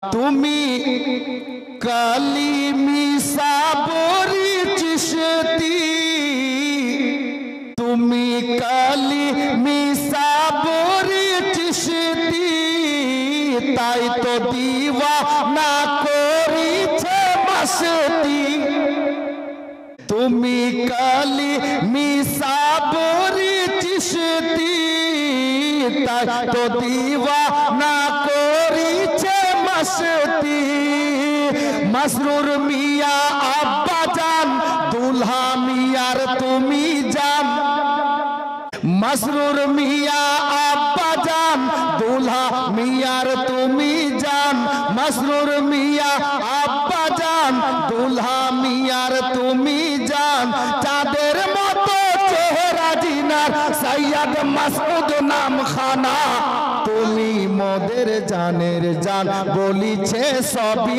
তুমি কালিমি সাবরি চিশতি, তুমি কালিমি সাবরি চিশতি, তাই তো দিওয়ানা করিছে মাসতি। তুমি কালিমি সাবরি চিশতি, তাই তো দিওয়ানা করিছে মাসতি। মাসরুর মিয়া আব্বা জান, দুলহা মিয়ার তুমি জান। মাসরুর মিয়া আব্বা জান, দুলহা মিয়ার তুমি জান। মাসরুর মিয়া আব্বা জান, দুলহা মিয়ার তুমি জান। চাঁদের মতো চেহারা জিনার, সৈয়দ মাসউদ নাম খানা। তুমি মোদের জানের জান, বলিছে সবই।